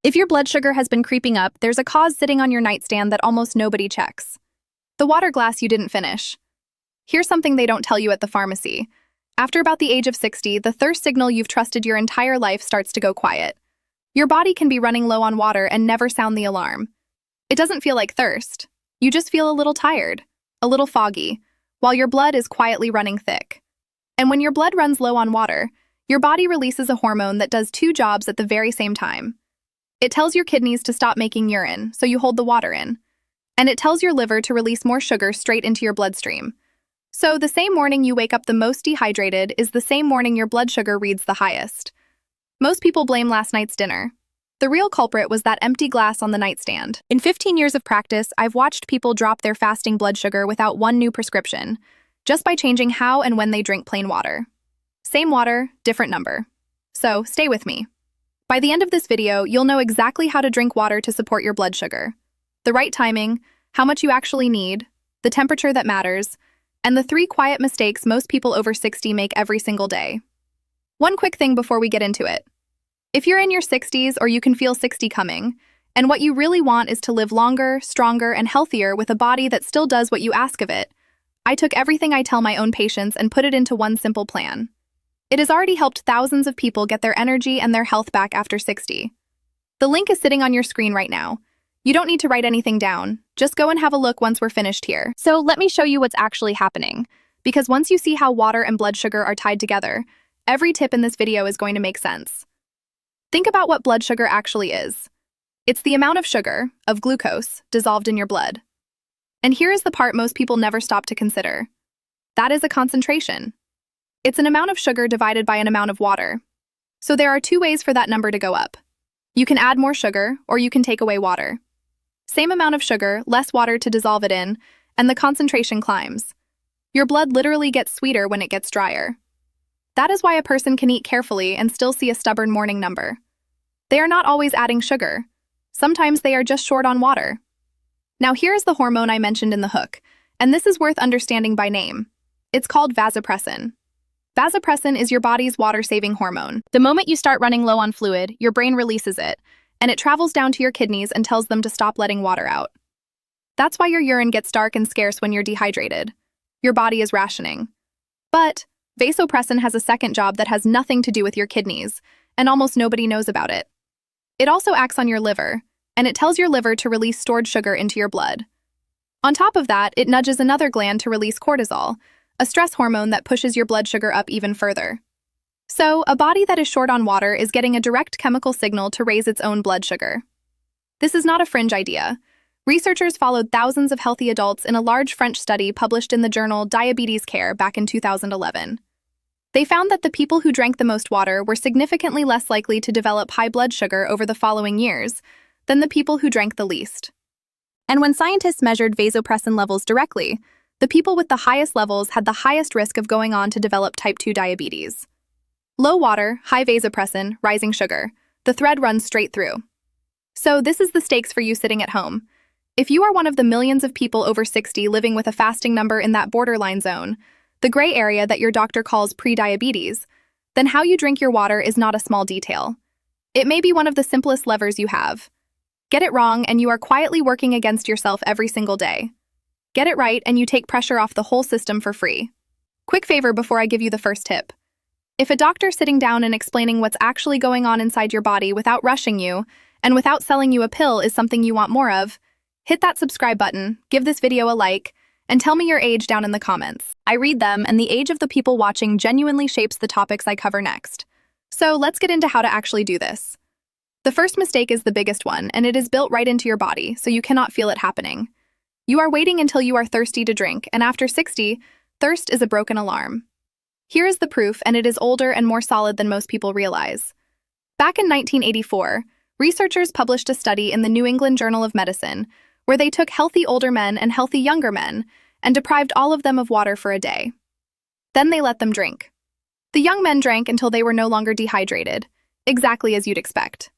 If your blood sugar has been creeping up, there's a cause sitting on your nightstand that almost nobody checks. The water glass you didn't finish. Here's something they don't tell you at the pharmacy. After about the age of 60, the thirst signal you've trusted your entire life starts to go quiet. Your body can be running low on water and never sound the alarm. It doesn't feel like thirst. You just feel a little tired, a little foggy, while your blood is quietly running thick. And when your blood runs low on water, your body releases a hormone that does two jobs at the very same time. It tells your kidneys to stop making urine, so you hold the water in. And it tells your liver to release more sugar straight into your bloodstream. So the same morning you wake up the most dehydrated is the same morning your blood sugar reads the highest. Most people blame last night's dinner. The real culprit was that empty glass on the nightstand. In 15 years of practice, I've watched people drop their fasting blood sugar without one new prescription, just by changing how and when they drink plain water. Same water, different number. So stay with me. By the end of this video, you'll know exactly how to drink water to support your blood sugar. The right timing, how much you actually need, the temperature that matters, and the 3 quiet mistakes most people over 60 make every single day. One quick thing before we get into it. If you're in your 60s or you can feel 60 coming, and what you really want is to live longer, stronger, and healthier with a body that still does what you ask of it, I took everything I tell my own patients and put it into one simple plan. It has already helped thousands of people get their energy and their health back after 60. The link is sitting on your screen right now. You don't need to write anything down. Just go and have a look once we're finished here. So let me show you what's actually happening. Because once you see how water and blood sugar are tied together, every tip in this video is going to make sense. Think about what blood sugar actually is. It's the amount of sugar, of glucose, dissolved in your blood. And here is the part most people never stop to consider. That is a concentration. It's an amount of sugar divided by an amount of water. So there are 2 ways for that number to go up. You can add more sugar, or you can take away water. Same amount of sugar, less water to dissolve it in, and the concentration climbs. Your blood literally gets sweeter when it gets drier. That is why a person can eat carefully and still see a stubborn morning number. They are not always adding sugar. Sometimes they are just short on water. Now here is the hormone I mentioned in the hook, and this is worth understanding by name. It's called vasopressin. Vasopressin is your body's water-saving hormone. The moment you start running low on fluid, your brain releases it, and it travels down to your kidneys and tells them to stop letting water out. That's why your urine gets dark and scarce when you're dehydrated. Your body is rationing. But vasopressin has a second job that has nothing to do with your kidneys, and almost nobody knows about it. It also acts on your liver, and it tells your liver to release stored sugar into your blood. On top of that, it nudges another gland to release cortisol, a stress hormone that pushes your blood sugar up even further. So, a body that is short on water is getting a direct chemical signal to raise its own blood sugar. This is not a fringe idea. Researchers followed thousands of healthy adults in a large French study published in the journal Diabetes Care back in 2011. They found that the people who drank the most water were significantly less likely to develop high blood sugar over the following years than the people who drank the least. And when scientists measured vasopressin levels directly, the people with the highest levels had the highest risk of going on to develop type 2 diabetes. Low water, high vasopressin, rising sugar. The thread runs straight through. So this is the stakes for you sitting at home. If you are one of the millions of people over 60 living with a fasting number in that borderline zone, the gray area that your doctor calls prediabetes, then how you drink your water is not a small detail. It may be one of the simplest levers you have. Get it wrong and you are quietly working against yourself every single day. Get it right and you take pressure off the whole system for free. Quick favor before I give you the first tip. If a doctor sitting down and explaining what's actually going on inside your body without rushing you and without selling you a pill is something you want more of, hit that subscribe button, give this video a like, and tell me your age down in the comments. I read them, and the age of the people watching genuinely shapes the topics I cover next. So let's get into how to actually do this. The first mistake is the biggest one, and it is built right into your body, so you cannot feel it happening. You are waiting until you are thirsty to drink, and after 60, thirst is a broken alarm. Here is the proof, and it is older and more solid than most people realize. Back in 1984, researchers published a study in the New England Journal of Medicine where they took healthy older men and healthy younger men and deprived all of them of water for a day. Then they let them drink. The young men drank until they were no longer dehydrated, exactly as you'd expect.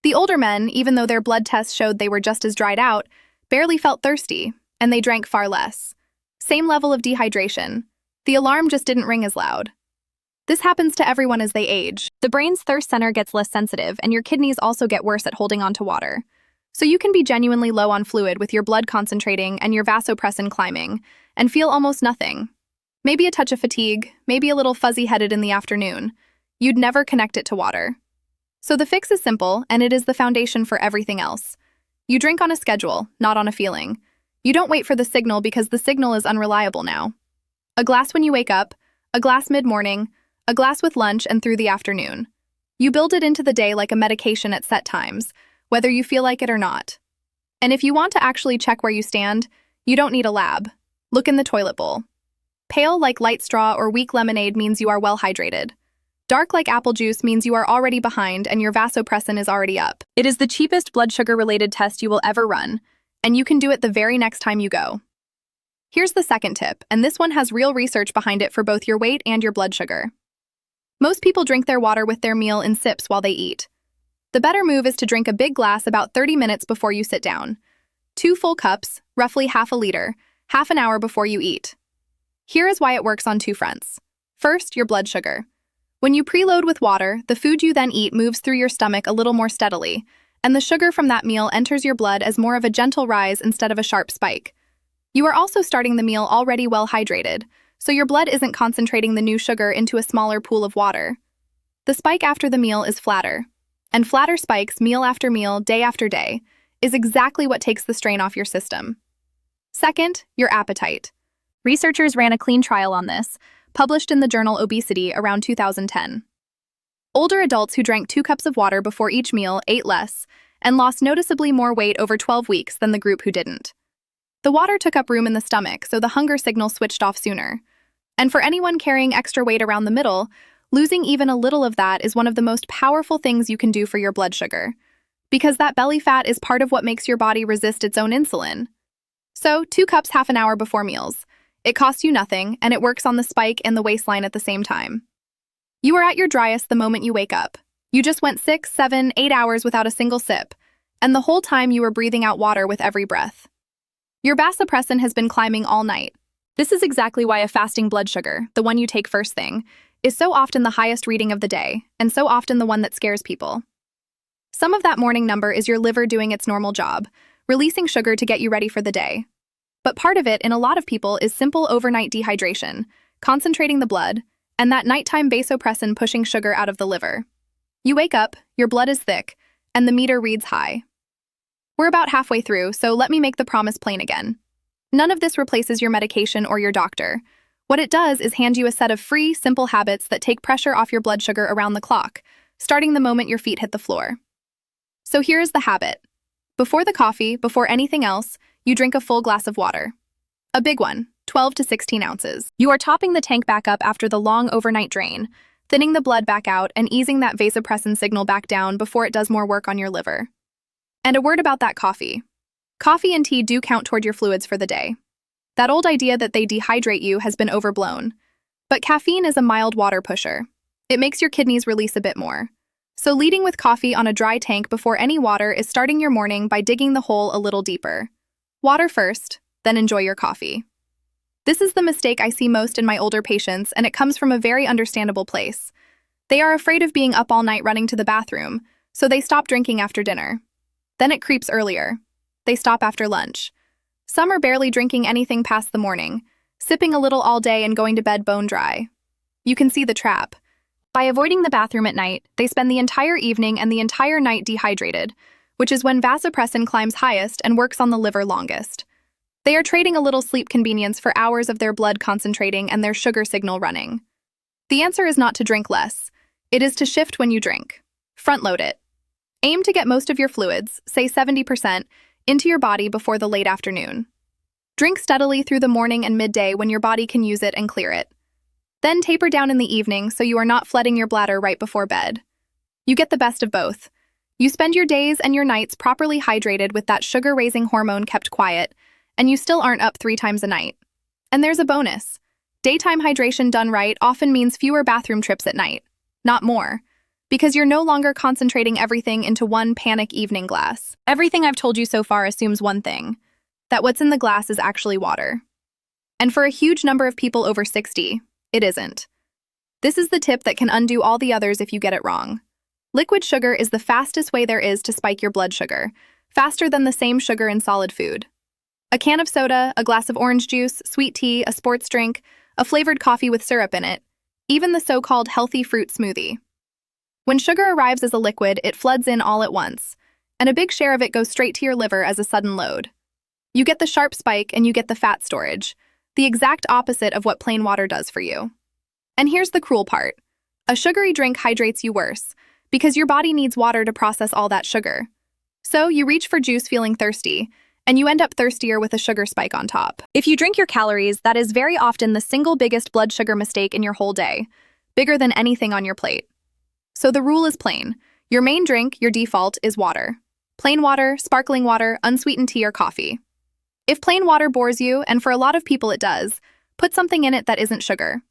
The older men, even though their blood tests showed they were just as dried out, barely felt thirsty, and they drank far less. Same level of dehydration. The alarm just didn't ring as loud. This happens to everyone as they age. The brain's thirst center gets less sensitive, and your kidneys also get worse at holding on to water. So you can be genuinely low on fluid with your blood concentrating and your vasopressin climbing, and feel almost nothing. Maybe a touch of fatigue, maybe a little fuzzy-headed in the afternoon. You'd never connect it to water. So the fix is simple, and it is the foundation for everything else. You drink on a schedule, not on a feeling. You don't wait for the signal because the signal is unreliable now. A glass when you wake up, a glass mid-morning, a glass with lunch and through the afternoon. You build it into the day like a medication at set times, whether you feel like it or not. And if you want to actually check where you stand, you don't need a lab. Look in the toilet bowl. Pale like light straw or weak lemonade means you are well hydrated. Dark like apple juice means you are already behind and your vasopressin is already up. It is the cheapest blood sugar-related test you will ever run, and you can do it the very next time you go. Here's the second tip, and this one has real research behind it for both your weight and your blood sugar. Most people drink their water with their meal in sips while they eat. The better move is to drink a big glass about 30 minutes before you sit down. 2 full cups, roughly half a liter, half an hour before you eat. Here is why it works on 2 fronts. First, your blood sugar. When you preload with water, the food you then eat moves through your stomach a little more steadily, and the sugar from that meal enters your blood as more of a gentle rise instead of a sharp spike. You are also starting the meal already well hydrated, so your blood isn't concentrating the new sugar into a smaller pool of water. The spike after the meal is flatter. And flatter spikes meal after meal, day after day, is exactly what takes the strain off your system. Second, your appetite. Researchers ran a clean trial on this, published in the journal Obesity around 2010. Older adults who drank 2 cups of water before each meal ate less and lost noticeably more weight over 12 weeks than the group who didn't. The water took up room in the stomach, so the hunger signal switched off sooner. And for anyone carrying extra weight around the middle, losing even a little of that is one of the most powerful things you can do for your blood sugar, because that belly fat is part of what makes your body resist its own insulin. So, 2 cups half an hour before meals. It costs you nothing, and it works on the spike and the waistline at the same time. You are at your driest the moment you wake up. You just went 6, 7, 8 hours without a single sip, and the whole time you were breathing out water with every breath. Your vasopressin has been climbing all night. This is exactly why a fasting blood sugar, the one you take first thing, is so often the highest reading of the day, and so often the one that scares people. Some of that morning number is your liver doing its normal job, releasing sugar to get you ready for the day. But part of it, in a lot of people, is simple overnight dehydration, concentrating the blood, and that nighttime vasopressin pushing sugar out of the liver. You wake up, your blood is thick, and the meter reads high. We're about halfway through, so let me make the promise plain again. None of this replaces your medication or your doctor. What it does is hand you a set of free, simple habits that take pressure off your blood sugar around the clock, starting the moment your feet hit the floor. So here is the habit. Before the coffee, before anything else, you drink a full glass of water. A big one, 12 to 16 ounces. You are topping the tank back up after the long overnight drain, thinning the blood back out and easing that vasopressin signal back down before it does more work on your liver. And a word about that coffee. Coffee and tea do count toward your fluids for the day. That old idea that they dehydrate you has been overblown. But caffeine is a mild water pusher. It makes your kidneys release a bit more. So leading with coffee on a dry tank before any water is starting your morning by digging the hole a little deeper. Water first, then enjoy your coffee. This is the mistake I see most in my older patients, and it comes from a very understandable place. They are afraid of being up all night running to the bathroom, so they stop drinking after dinner. Then it creeps earlier. They stop after lunch. Some are barely drinking anything past the morning, sipping a little all day and going to bed bone dry. You can see the trap. By avoiding the bathroom at night, they spend the entire evening and the entire night dehydrated, which is when vasopressin climbs highest and works on the liver longest. They are trading a little sleep convenience for hours of their blood concentrating and their sugar signal running. The answer is not to drink less. It is to shift when you drink. Front-load it. Aim to get most of your fluids, say 70%, into your body before the late afternoon. Drink steadily through the morning and midday when your body can use it and clear it. Then taper down in the evening so you are not flooding your bladder right before bed. You get the best of both. You spend your days and your nights properly hydrated with that sugar-raising hormone kept quiet, and you still aren't up 3 times a night. And there's a bonus. Daytime hydration done right often means fewer bathroom trips at night, not more, because you're no longer concentrating everything into one panic evening glass. Everything I've told you so far assumes one thing, that what's in the glass is actually water. And for a huge number of people over 60, it isn't. This is the tip that can undo all the others if you get it wrong. Liquid sugar is the fastest way there is to spike your blood sugar, faster than the same sugar in solid food. A can of soda, a glass of orange juice, sweet tea, a sports drink, a flavored coffee with syrup in it, even the so-called healthy fruit smoothie. When sugar arrives as a liquid, it floods in all at once, and a big share of it goes straight to your liver as a sudden load. You get the sharp spike and you get the fat storage, the exact opposite of what plain water does for you. And here's the cruel part. A sugary drink hydrates you worse, because your body needs water to process all that sugar. So you reach for juice feeling thirsty, and you end up thirstier with a sugar spike on top. If you drink your calories, that is very often the single biggest blood sugar mistake in your whole day, bigger than anything on your plate. So the rule is plain. Your main drink, your default, is water. Plain water, sparkling water, unsweetened tea, or coffee. If plain water bores you, and for a lot of people it does, put something in it that isn't sugar.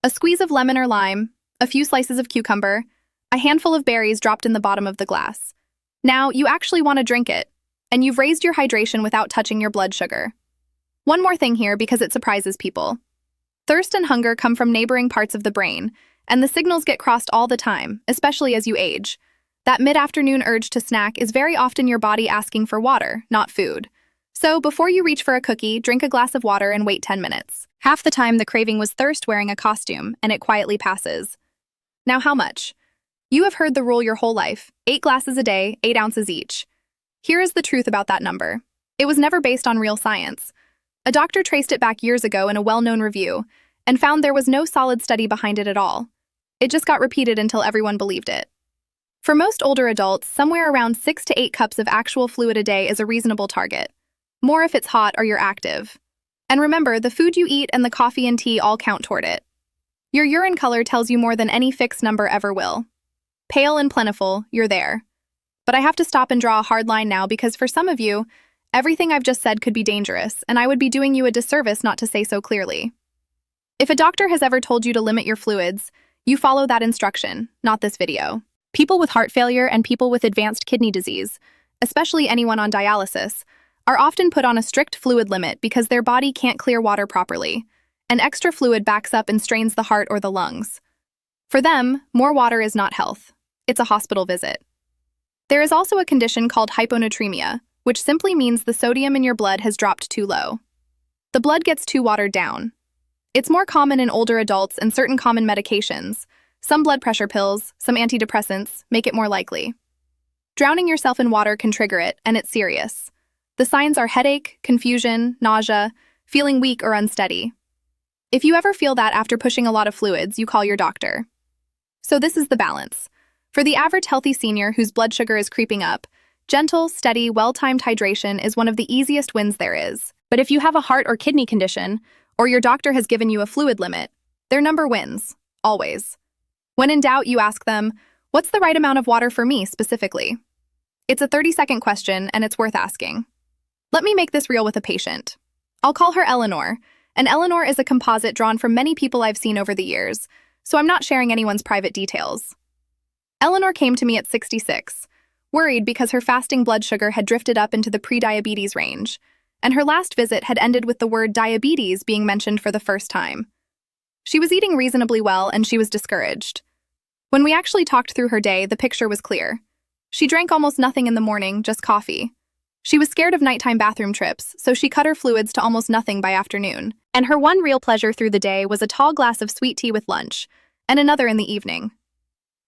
A squeeze of lemon or lime, a few slices of cucumber, a handful of berries dropped in the bottom of the glass. Now, you actually want to drink it, and you've raised your hydration without touching your blood sugar. One more thing here because it surprises people. Thirst and hunger come from neighboring parts of the brain, and the signals get crossed all the time, especially as you age. That mid-afternoon urge to snack is very often your body asking for water, not food. So, before you reach for a cookie, drink a glass of water and wait 10 minutes. Half the time, the craving was thirst wearing a costume, and it quietly passes. Now, how much? You have heard the rule your whole life: 8 glasses a day, 8 ounces each. Here is the truth about that number. It was never based on real science. A doctor traced it back years ago in a well-known review, and found there was no solid study behind it at all. It just got repeated until everyone believed it. For most older adults, somewhere around 6 to 8 cups of actual fluid a day is a reasonable target. More if it's hot or you're active. And remember, the food you eat and the coffee and tea all count toward it. Your urine color tells you more than any fixed number ever will. Pale and plentiful, you're there. But I have to stop and draw a hard line now because for some of you, everything I've just said could be dangerous, and I would be doing you a disservice not to say so clearly. If a doctor has ever told you to limit your fluids, you follow that instruction, not this video. People with heart failure and people with advanced kidney disease, especially anyone on dialysis, are often put on a strict fluid limit because their body can't clear water properly, and extra fluid backs up and strains the heart or the lungs. For them, more water is not health. It's a hospital visit. There is also a condition called hyponatremia, which simply means the sodium in your blood has dropped too low. The blood gets too watered down. It's more common in older adults, and certain common medications, some blood pressure pills, some antidepressants, make it more likely. Drowning yourself in water can trigger it, and it's serious. The signs are headache, confusion, nausea, feeling weak or unsteady. If you ever feel that after pushing a lot of fluids, you call your doctor. So this is the balance. For the average healthy senior whose blood sugar is creeping up, gentle, steady, well-timed hydration is one of the easiest wins there is. But if you have a heart or kidney condition, or your doctor has given you a fluid limit, their number wins, always. When in doubt, you ask them, what's the right amount of water for me specifically? It's a 30-second question, and it's worth asking. Let me make this real with a patient. I'll call her Eleanor, and Eleanor is a composite drawn from many people I've seen over the years, so I'm not sharing anyone's private details. Eleanor came to me at 66, worried because her fasting blood sugar had drifted up into the prediabetes range, and her last visit had ended with the word diabetes being mentioned for the first time. She was eating reasonably well, and she was discouraged. When we actually talked through her day, the picture was clear. She drank almost nothing in the morning, just coffee. She was scared of nighttime bathroom trips, so she cut her fluids to almost nothing by afternoon. And her one real pleasure through the day was a tall glass of sweet tea with lunch, and another in the evening.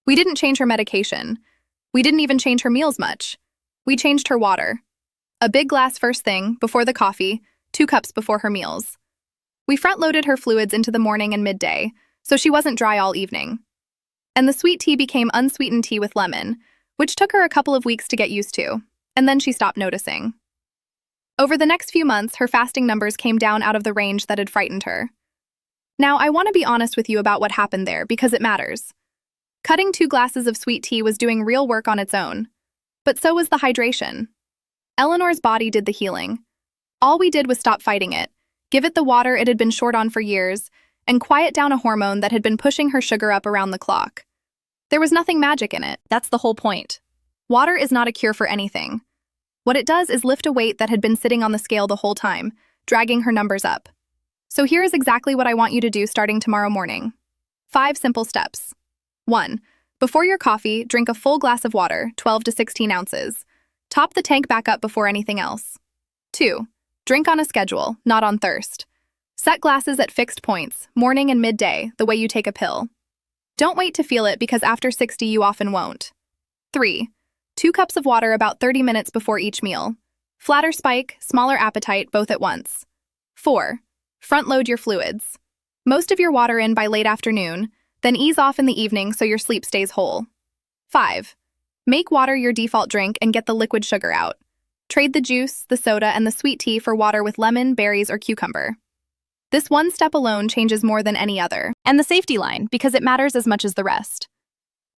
We didn't change her medication. We didn't even change her meals much. We changed her water. A big glass first thing, before the coffee, 2 cups before her meals. We front-loaded her fluids into the morning and midday, so she wasn't dry all evening. And the sweet tea became unsweetened tea with lemon, which took her a couple of weeks to get used to, and then she stopped noticing. Over the next few months, her fasting numbers came down out of the range that had frightened her. Now, I want to be honest with you about what happened there because it matters. Cutting 2 glasses of sweet tea was doing real work on its own, but so was the hydration. Eleanor's body did the healing. All we did was stop fighting it, give it the water it had been short on for years, and quiet down a hormone that had been pushing her sugar up around the clock. There was nothing magic in it. That's the whole point. Water is not a cure for anything. What it does is lift a weight that had been sitting on the scale the whole time, dragging her numbers up. So here is exactly what I want you to do starting tomorrow morning. 5 simple steps. 1. Before your coffee, drink a full glass of water, 12 to 16 ounces. Top the tank back up before anything else. 2. Drink on a schedule, not on thirst. Set glasses at fixed points, morning and midday, the way you take a pill. Don't wait to feel it because after 60 you often won't. 3. 2 cups of water about 30 minutes before each meal. Flatter spike, smaller appetite, both at once. 4. Front load your fluids. Most of your water in by late afternoon, then ease off in the evening so your sleep stays whole. 5. Make water your default drink and get the liquid sugar out. Trade the juice, the soda, and the sweet tea for water with lemon, berries, or cucumber. This one step alone changes more than any other. And the safety line, because it matters as much as the rest.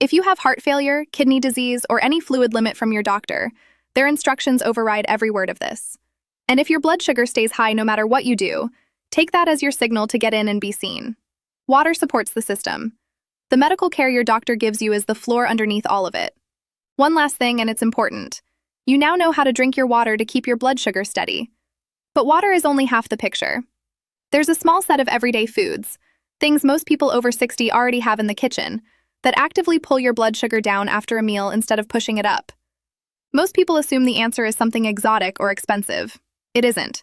If you have heart failure, kidney disease, or any fluid limit from your doctor, their instructions override every word of this. And if your blood sugar stays high no matter what you do, take that as your signal to get in and be seen. Water supports the system. The medical care your doctor gives you is the floor underneath all of it. One last thing, and it's important. You now know how to drink your water to keep your blood sugar steady. But water is only half the picture. There's a small set of everyday foods, things most people over 60 already have in the kitchen, that actively pull your blood sugar down after a meal instead of pushing it up. Most people assume the answer is something exotic or expensive. It isn't.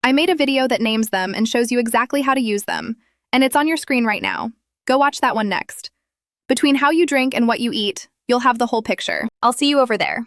I made a video that names them and shows you exactly how to use them, and it's on your screen right now. Go watch that one next. Between how you drink and what you eat, you'll have the whole picture. I'll see you over there.